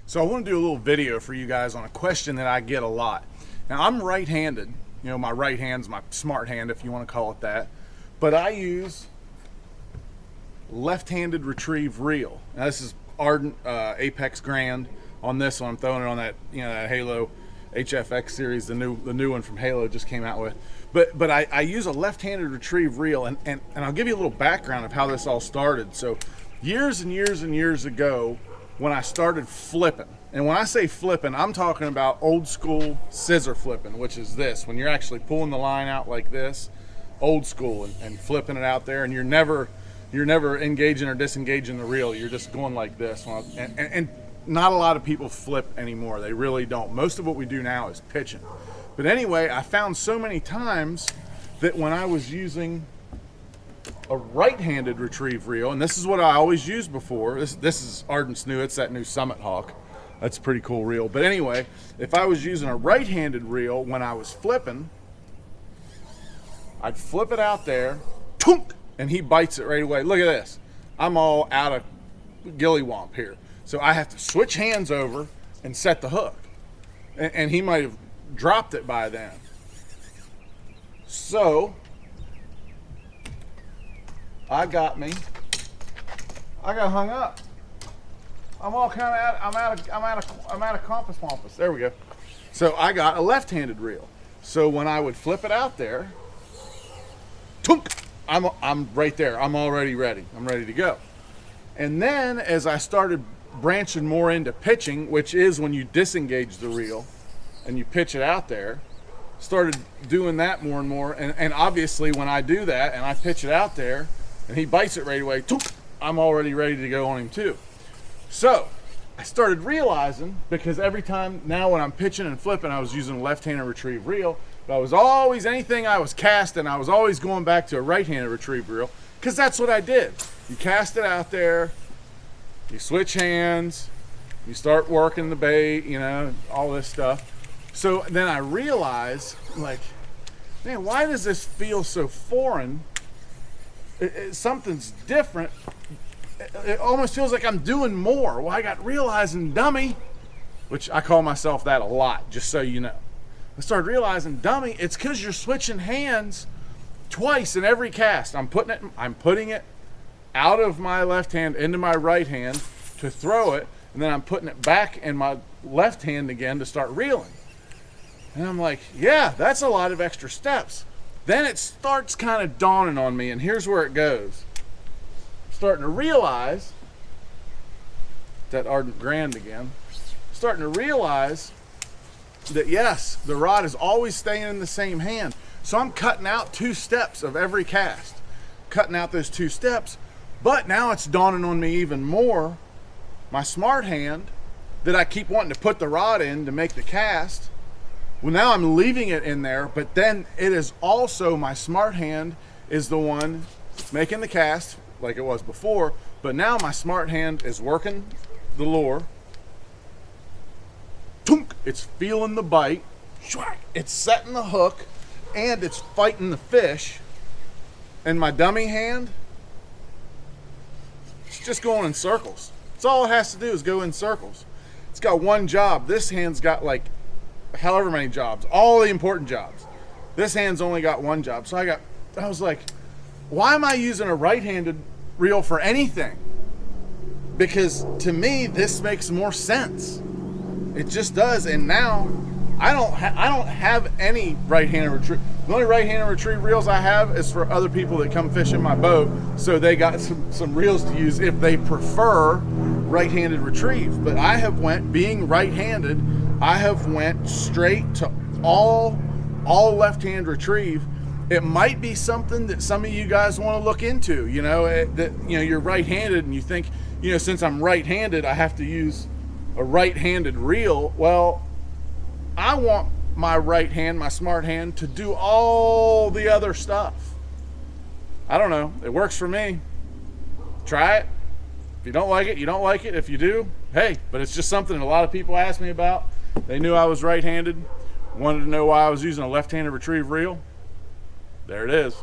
So I want to do a little video for you guys on a question that I get a lot. Now I'm right-handed, my right hand's my smart hand if you want to call it that, but I use left-handed retrieve reel. Now this is Ardent Apex Grand. On this one I'm throwing it on that that Halo HFX series, the new one from Halo just came out with. But I use a left-handed retrieve reel, and I'll give you a little background of how this all started. So years and years and years ago, when I started flipping, and when I say flipping, I'm talking about old school scissor flipping, which is this, when you're actually pulling the line out like this, old school, and flipping it out there, and you're never engaging or disengaging the reel. You're just going like this. And not a lot of people flip anymore. They really don't. Most of what we do now is pitching. But anyway, I found so many times that when I was using a right-handed retrieve reel, and this is what I always used before. This is Ardent's new. It's that new Summit Hawk. That's a pretty cool reel. But anyway, if I was using a right-handed reel when I was flipping, I'd flip it out there, tunk, and he bites it right away. Look at this. I'm all out of gillywomp here. So I have to switch hands over and set the hook. And he might have dropped it by then. So I got hung up. I'm all kind of I'm out of compass wampus. There we go. So I got a left-handed reel. So when I would flip it out there, tunk, I'm right there. I'm already ready. I'm ready to go. And then as I started branching more into pitching, which is when you disengage the reel and you pitch it out there, started doing that more and more. And obviously when I do that and I pitch it out there and he bites it right away, I'm already ready to go on him too. So I started realizing, because every time now when I'm pitching and flipping, I was using a left-handed retrieve reel, but I was always, anything I was casting, I was always going back to a right-handed retrieve reel, because that's what I did. You cast it out there, you switch hands, you start working the bait, all this stuff. So then I realized, like, man, why does this feel so foreign? Something's different. It almost feels like I'm doing more. Well, I got realizing, dummy, which I call myself that a lot, just so you know. I started realizing, dummy, it's because you're switching hands twice in every cast. I'm putting it out of my left hand into my right hand to throw it, and then I'm putting it back in my left hand again to start reeling. And I'm like, yeah, that's a lot of extra steps. Then it starts kind of dawning on me, and here's where it goes. I'm starting to realize, that Ardent Grand again, starting to realize that yes, the rod is always staying in the same hand. So I'm cutting out 2 steps of every cast, cutting out those 2 steps. But now it's dawning on me even more, my smart hand that I keep wanting to put the rod in to make the cast. Well, now I'm leaving it in there, but then it is also, my smart hand is the one making the cast like it was before, but now my smart hand is working the lure. Tunk, it's feeling the bite, it's setting the hook, and it's fighting the fish. And my dummy hand, it's just going in circles. That's all it has to do, is go in circles. It's got one job. This hand's got like however many jobs, all the important jobs. This hand's only got one job. So I was like, why am I using a right-handed reel for anything? Because to me, this makes more sense. It just does. And now I don't have any right-handed retrieve. The only right-handed retrieve reels I have is for other people that come fish in my boat, so they got some reels to use if they prefer right-handed retrieve. But I have being right-handed, I have went straight to all left-hand retrieve. It might be something that some of you guys want to look into. You're right-handed and you think, since I'm right-handed, I have to use a right-handed reel. Well, I want my right hand, my smart hand, to do all the other stuff. I don't know. It works for me. Try it. If you don't like it, you don't like it. If you do, hey, but it's just something a lot of people ask me about. They knew I was right-handed, wanted to know why I was using a left-handed retrieve reel. There it is.